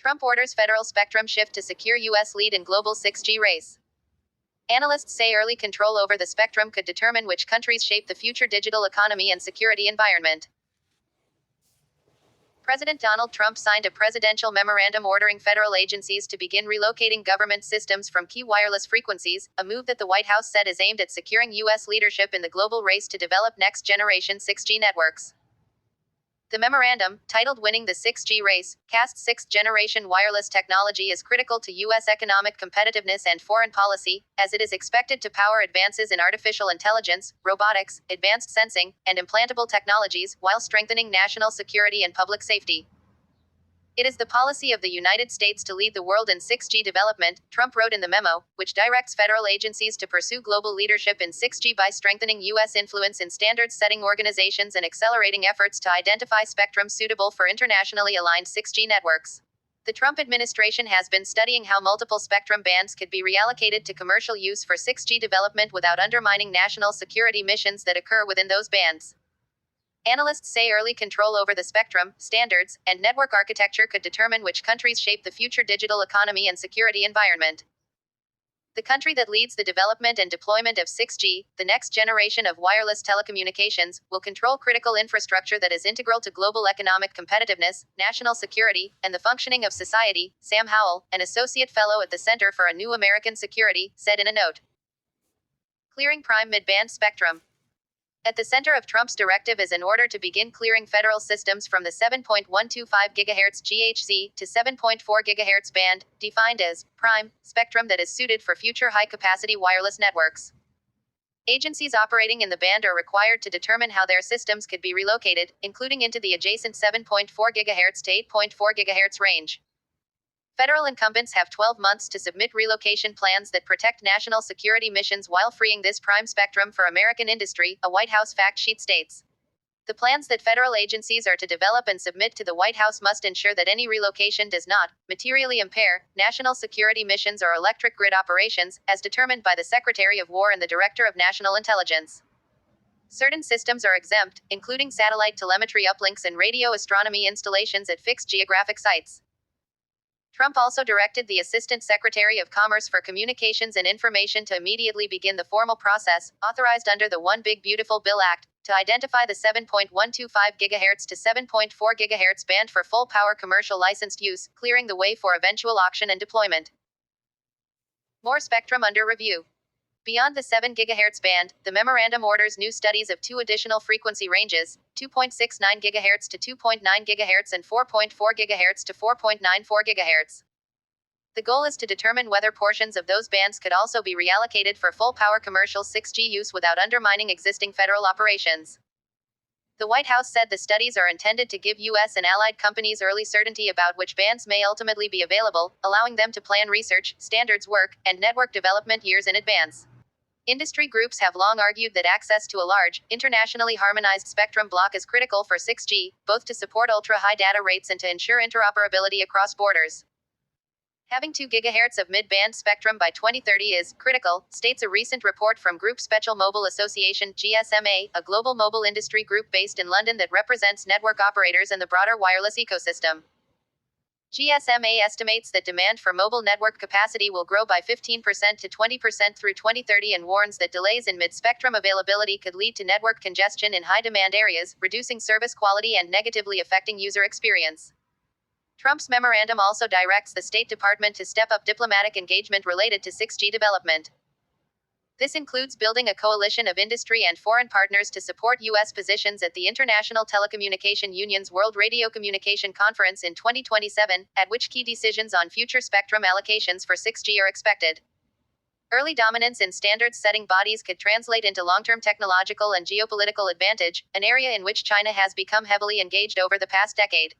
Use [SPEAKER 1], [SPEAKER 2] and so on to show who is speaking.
[SPEAKER 1] Trump orders federal spectrum shift to secure U.S. lead in global 6G race. Analysts say early control over the spectrum could determine which countries shape the future digital economy and security environment. President Donald Trump signed a presidential memorandum ordering federal agencies to begin relocating government systems from key wireless frequencies, a move that the White House said is aimed at securing U.S. leadership in the global race to develop next-generation 6G networks. The memorandum, titled Winning the 6G Race, casts sixth-generation wireless technology as critical to U.S. economic competitiveness and foreign policy, as it is expected to power advances in artificial intelligence, robotics, advanced sensing, and implantable technologies, while strengthening national security and public safety. It is the policy of the United States to lead the world in 6G development, Trump wrote in the memo, which directs federal agencies to pursue global leadership in 6G by strengthening U.S. influence in standards-setting organizations and accelerating efforts to identify spectrum suitable for internationally aligned 6G networks. The Trump administration has been studying how multiple spectrum bands could be reallocated to commercial use for 6G development without undermining national security missions that occur within those bands. Analysts say early control over the spectrum, standards, and network architecture could determine which countries shape the future digital economy and security environment. The country that leads the development and deployment of 6G, the next generation of wireless telecommunications, will control critical infrastructure that is integral to global economic competitiveness, national security, and the functioning of society, Sam Howell, an associate fellow at the Center for a New American Security, said in a note. Clearing prime mid-band spectrum. At the center of Trump's directive is an order to begin clearing federal systems from the 7.125 GHz GHz to 7.4 GHz band, defined as prime spectrum that is suited for future high-capacity wireless networks. Agencies operating in the band are required to determine how their systems could be relocated, including into the adjacent 7.4 GHz to 8.4 GHz range. Federal incumbents have 12 months to submit relocation plans that protect national security missions while freeing this prime spectrum for American industry, a White House fact sheet states. The plans that federal agencies are to develop and submit to the White House must ensure that any relocation does not materially impair national security missions or electric grid operations, as determined by the Secretary of War and the Director of National Intelligence. Certain systems are exempt, including satellite telemetry uplinks and radio astronomy installations at fixed geographic sites. Trump also directed the Assistant Secretary of Commerce for Communications and Information to immediately begin the formal process, authorized under the One Big Beautiful Bill Act, to identify the 7.125 GHz to 7.4 GHz band for full-power commercial licensed use, clearing the way for eventual auction and deployment. More spectrum under review. Beyond the 7 GHz band, the memorandum orders new studies of two additional frequency ranges, 2.69 GHz to 2.9 GHz and 4.4 GHz to 4.94 GHz. The goal is to determine whether portions of those bands could also be reallocated for full-power commercial 6G use without undermining existing federal operations. The White House said the studies are intended to give U.S. and allied companies early certainty about which bands may ultimately be available, allowing them to plan research, standards work, and network development years in advance. Industry groups have long argued that access to a large, internationally harmonized spectrum block is critical for 6G, both to support ultra-high data rates and to ensure interoperability across borders. Having 2 GHz of mid-band spectrum by 2030 is critical, states a recent report from Group Special Mobile Association (GSMA), a global mobile industry group based in London that represents network operators and the broader wireless ecosystem. GSMA estimates that demand for mobile network capacity will grow by 15% to 20% through 2030 and warns that delays in mid-spectrum availability could lead to network congestion in high-demand areas, reducing service quality and negatively affecting user experience. Trump's memorandum also directs the State Department to step up diplomatic engagement related to 6G development. This includes building a coalition of industry and foreign partners to support U.S. positions at the International Telecommunication Union's World Radio Communication Conference in 2027, at which key decisions on future spectrum allocations for 6G are expected. Early dominance in standards-setting bodies could translate into long-term technological and geopolitical advantage, an area in which China has become heavily engaged over the past decade.